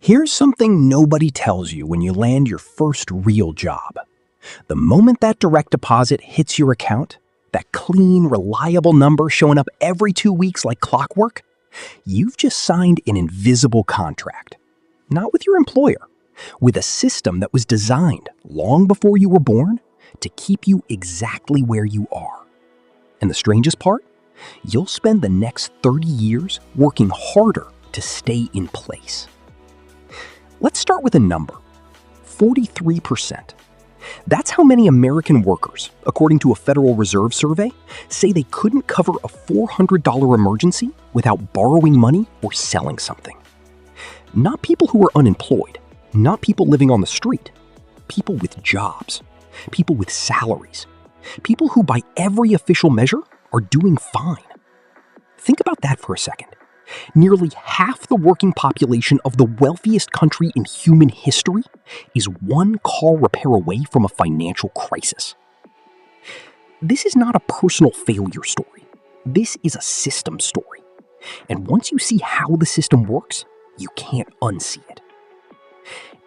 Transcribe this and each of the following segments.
Here's something nobody tells you when you land your first real job. The moment that direct deposit hits your account, that clean, reliable number showing up every 2 weeks like clockwork, you've just signed an invisible contract. Not with your employer, with a system that was designed long before you were born to keep you exactly where you are. And the strangest part? You'll spend the next 30 years working harder to stay in place. Let's start with a number, 43%. That's how many American workers, according to a Federal Reserve survey, say they couldn't cover a $400 emergency without borrowing money or selling something. Not people who are unemployed, not people living on the street, people with jobs, people with salaries, people who by every official measure are doing fine. Think about that for a second. Nearly half the working population of the wealthiest country in human history is one car repair away from a financial crisis. This is not a personal failure story. This is a system story. And once you see how the system works, you can't unsee it.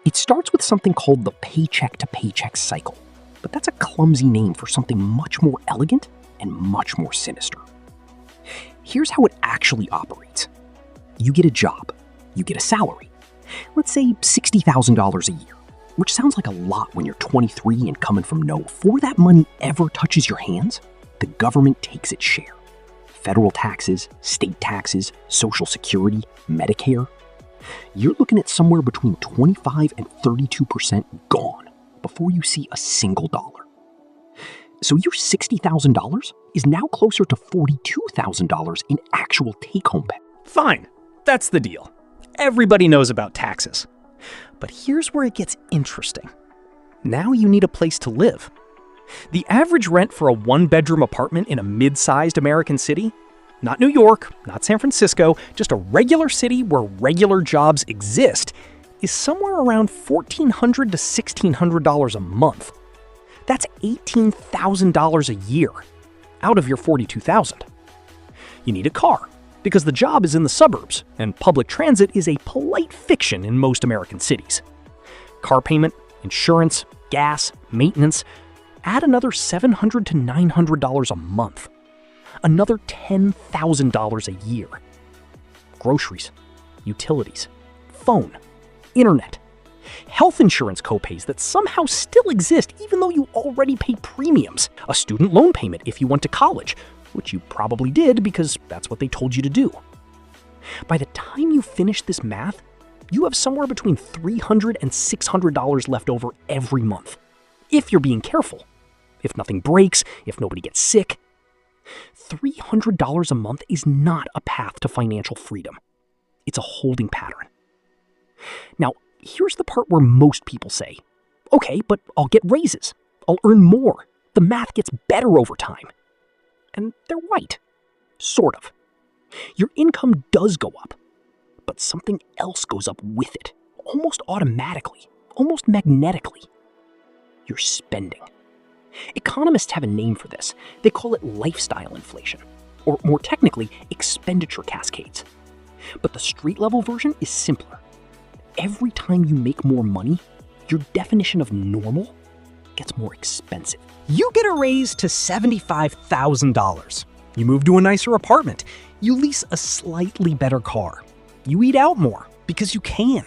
It starts with something called the paycheck to paycheck cycle, but that's a clumsy name for something much more elegant and much more sinister. Here's how it actually operates. You get a job. You get a salary. Let's say $60,000 a year, which sounds like a lot when you're 23 and coming from nowhere. Before that money ever touches your hands, the government takes its share. Federal taxes, state taxes, Social Security, Medicare. You're looking at somewhere between 25 and 32% gone before you see a single dollar. So your $60,000 is now closer to $42,000 in actual take-home pay. Fine, that's the deal. Everybody knows about taxes. But here's where it gets interesting. Now you need a place to live. The average rent for a one-bedroom apartment in a mid-sized American city, not New York, not San Francisco, just a regular city where regular jobs exist, is somewhere around $1,400 to $1,600 a month. That's $18,000 a year out of your $42,000. You need a car because the job is in the suburbs and public transit is a polite fiction in most American cities. Car payment, insurance, gas, maintenance, add another $700 to $900 a month. Another $10,000 a year. Groceries, utilities, phone, internet, health insurance copays that somehow still exist even though you already pay premiums, a student loan payment if you went to college, which you probably did because that's what they told you to do. By the time you finish this math, you have somewhere between $300 and $600 left over every month, if you're being careful, if nothing breaks, if nobody gets sick. $300 a month is not a path to financial freedom. It's a holding pattern. Now, here's the part where most people say, okay, but I'll get raises. I'll earn more. The math gets better over time. And they're right. Sort of. Your income does go up, but something else goes up with it, almost automatically, almost magnetically. You're spending. Economists have a name for this. They call it lifestyle inflation, or more technically, expenditure cascades. But the street-level version is simpler. Every time you make more money, your definition of normal gets more expensive. You get a raise to $75,000. You move to a nicer apartment. You lease a slightly better car. You eat out more because you can.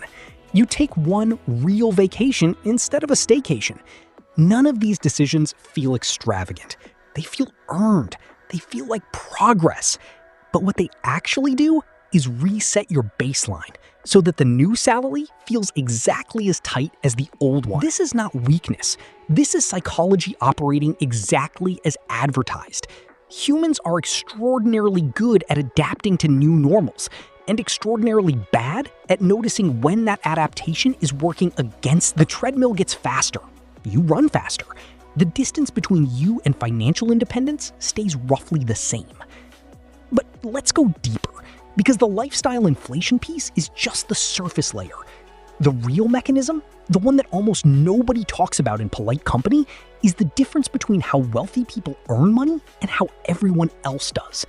You take one real vacation instead of a staycation. None of these decisions feel extravagant. They feel earned. They feel like progress. But what they actually do is reset your baseline so that the new salary feels exactly as tight as the old one. This is not weakness. This is psychology operating exactly as advertised. Humans are extraordinarily good at adapting to new normals and extraordinarily bad at noticing when that adaptation is working against. The treadmill gets faster. You run faster. The distance between you and financial independence stays roughly the same. But let's go deeper, because the lifestyle inflation piece is just the surface layer. The real mechanism, the one that almost nobody talks about in polite company, is the difference between how wealthy people earn money and how everyone else does.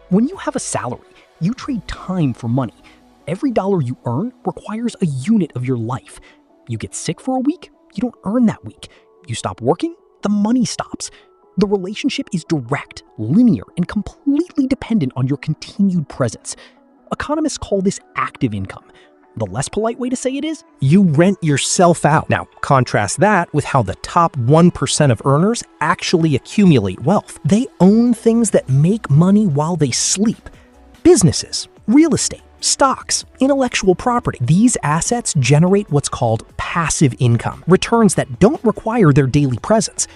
When you have a salary, you trade time for money. Every dollar you earn requires a unit of your life. You get sick for a week, you don't earn that week. You stop working, the money stops. The relationship is direct, linear, and completely dependent on your continued presence. Economists call this active income. The less polite way to say it is, You rent yourself out. Now, contrast that with how the top 1% of earners actually accumulate wealth. They own things that make money while they sleep. Businesses, real estate, stocks, intellectual property. These assets generate what's called passive income, returns that don't require their daily presence.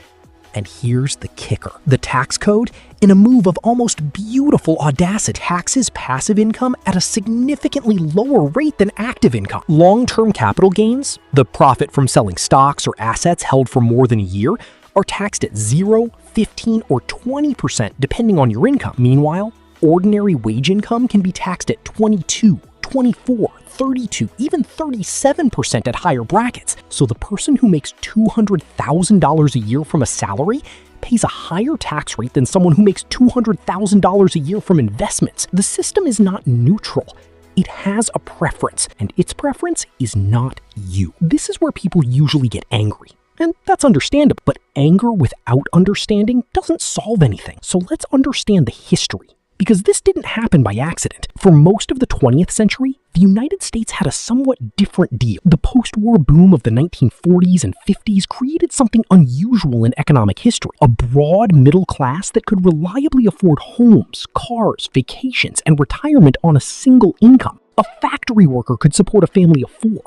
And here's the kicker. The tax code, in a move of almost beautiful audacity, taxes passive income at a significantly lower rate than active income. Long-term capital gains, the profit from selling stocks or assets held for more than a year, are taxed at 0, 15, or 20% depending on your income. Meanwhile, ordinary wage income can be taxed at 22, 24, 32, even 37% at higher brackets. So the person who makes $200,000 a year from a salary pays a higher tax rate than someone who makes $200,000 a year from investments. The system is not neutral. It has a preference, and its preference is not you. This is where people usually get angry. And that's understandable, but anger without understanding doesn't solve anything. So let's understand the history. Because this didn't happen by accident. For most of the 20th century, the United States had a somewhat different deal. The post-war boom of the 1940s and 50s created something unusual in economic history. A broad middle class that could reliably afford homes, cars, vacations, and retirement on a single income. A factory worker could support a family of 4.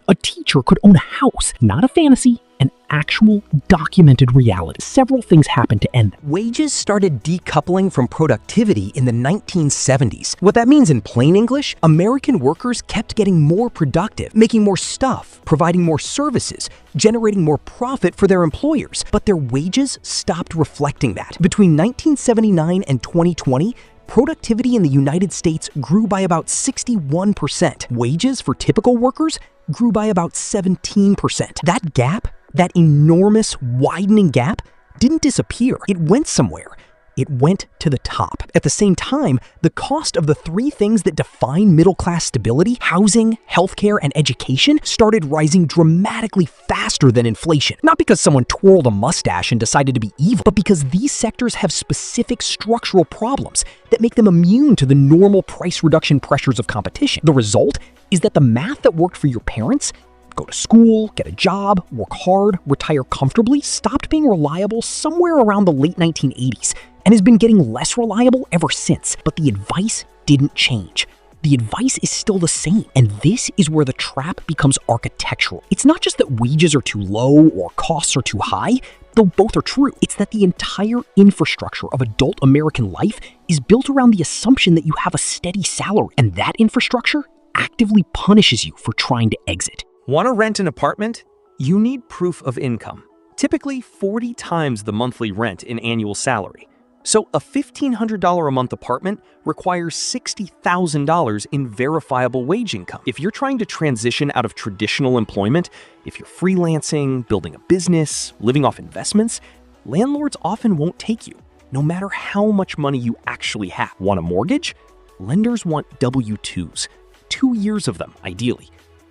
A teacher could own a house, not a fantasy, an actual documented reality. Several things happened to end that. Wages started decoupling from productivity in the 1970s. What that means in plain English, American workers kept getting more productive, making more stuff, providing more services, generating more profit for their employers. But their wages stopped reflecting that. Between 1979 and 2020, productivity in the United States grew by about 61%. Wages for typical workers grew by about 17%. That gap, that enormous widening gap, didn't disappear. It went somewhere. It went to the top. At the same time, the cost of the 3 things that define middle-class stability, housing, healthcare, and education, started rising dramatically faster than inflation. Not because someone twirled a mustache and decided to be evil, but because these sectors have specific structural problems that make them immune to the normal price reduction pressures of competition. The result is that the math that worked for your parents, go to school, get a job, work hard, retire comfortably, stopped being reliable somewhere around the late 1980s and has been getting less reliable ever since. But the advice didn't change. The advice is still the same, and this is where the trap becomes architectural. It's not just that wages are too low or costs are too high, though both are true. It's that the entire infrastructure of adult American life is built around the assumption that you have a steady salary, and that infrastructure actively punishes you for trying to exit. Want to rent an apartment? You need proof of income, typically 40 times the monthly rent in annual salary. So a $1,500 a month apartment requires $60,000 in verifiable wage income. If you're trying to transition out of traditional employment, if you're freelancing, building a business, living off investments, landlords often won't take you, no matter how much money you actually have. Want a mortgage? Lenders want W-2s, 2 years of them, ideally.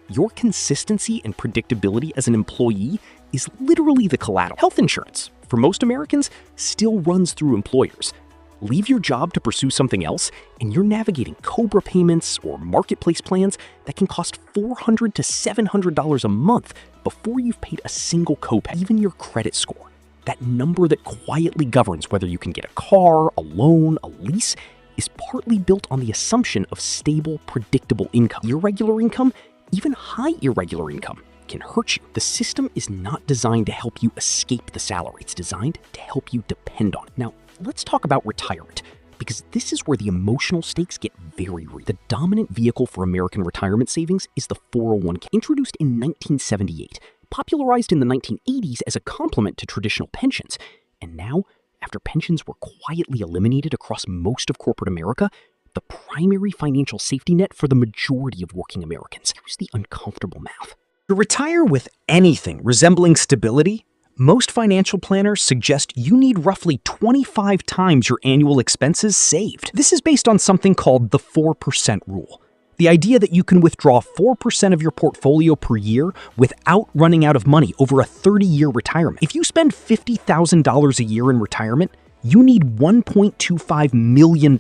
Your consistency and predictability as an employee is literally the collateral. Health insurance, for most Americans, still runs through employers. Leave your job to pursue something else, and you're navigating COBRA payments or marketplace plans that can cost $400 to $700 a month before you've paid a single copay. Even your credit score, that number that quietly governs whether you can get a car, a loan, a lease, is partly built on the assumption of stable, predictable income. Irregular income, even high irregular income, can hurt you. The system is not designed to help you escape the salary. It's designed to help you depend on it. Now, let's talk about retirement, because this is where the emotional stakes get very real. The dominant vehicle for American retirement savings is the 401k. Introduced in 1978, popularized in the 1980s as a complement to traditional pensions, and now, after pensions were quietly eliminated across most of corporate America, the primary financial safety net for the majority of working Americans. Here's the uncomfortable math. To retire with anything resembling stability, most financial planners suggest you need roughly 25 times your annual expenses saved. This is based on something called the 4% rule. The idea that you can withdraw 4% of your portfolio per year without running out of money over a 30-year retirement. If you spend $50,000 a year in retirement, you need $1.25 million.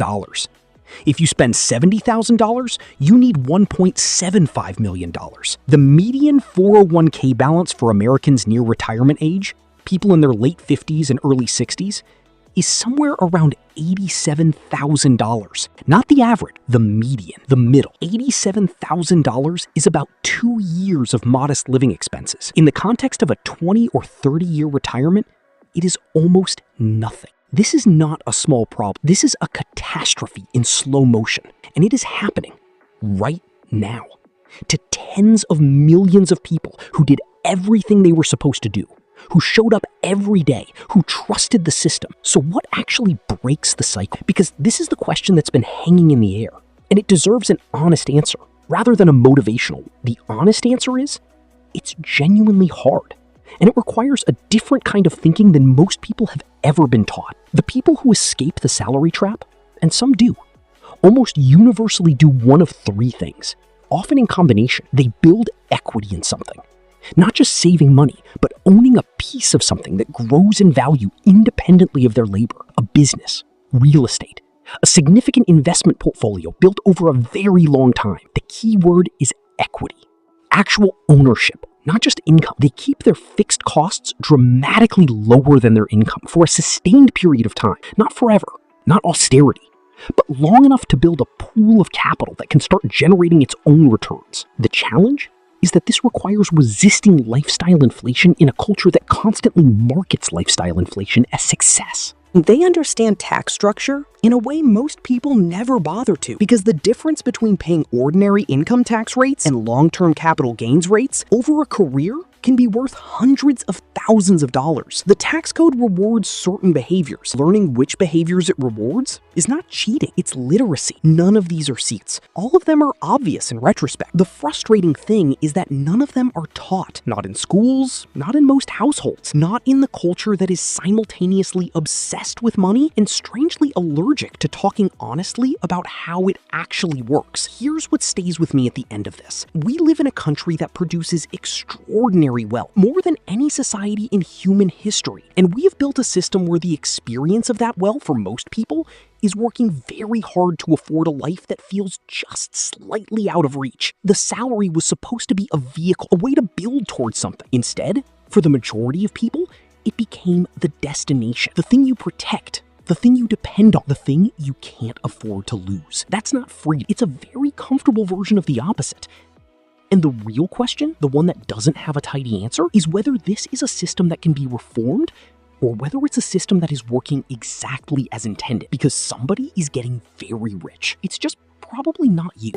If you spend $70,000, you need $1.75 million. The median 401k balance for Americans near retirement age, people in their late 50s and early 60s, is somewhere around $87,000. Not the average, the median, the middle. $87,000 is about 2 years of modest living expenses. In the context of a 20 or 30-year retirement, it is almost nothing. This is not a small problem. This is a catastrophe in slow motion, and it is happening right now to tens of millions of people who did everything they were supposed to do, who showed up every day, who trusted the system. So what actually breaks the cycle? Because this is the question that's been hanging in the air, and it deserves an honest answer rather than a motivational. The honest answer is, it's genuinely hard, and it requires a different kind of thinking than most people have ever been taught. The people who escape the salary trap, and some do, almost universally do one of three things, often in combination. They build equity in something. Not just saving money, but owning a piece of something that grows in value independently of their labor, a business, real estate, a significant investment portfolio built over a very long time. The key word is equity, actual ownership, not just income. They keep their fixed costs dramatically lower than their income for a sustained period of time, not forever, not austerity, but long enough to build a pool of capital that can start generating its own returns. The challenge is that this requires resisting lifestyle inflation in a culture that constantly markets lifestyle inflation as success. They understand tax structure in a way most people never bother to, because the difference between paying ordinary income tax rates and long-term capital gains rates over a career can be worth hundreds of thousands of dollars. The tax code rewards certain behaviors. Learning which behaviors it rewards is not cheating, it's literacy. None of these are secrets. All of them are obvious in retrospect. The frustrating thing is that none of them are taught. Not in schools, not in most households, not in the culture that is simultaneously obsessed with money and strangely allergic to talking honestly about how it actually works. Here's what stays with me at the end of this. We live in a country that produces extraordinary wealth, more than any society in human history. And we have built a system where the experience of that wealth for most people is working very hard to afford a life that feels just slightly out of reach. The salary was supposed to be a vehicle, a way to build towards something. Instead, for the majority of people, it became the destination, the thing you protect, the thing you depend on, the thing you can't afford to lose. That's not freedom. It's a very comfortable version of the opposite. And the real question, the one that doesn't have a tidy answer, is whether this is a system that can be reformed or whether it's a system that is working exactly as intended, because somebody is getting very rich. It's just probably not you.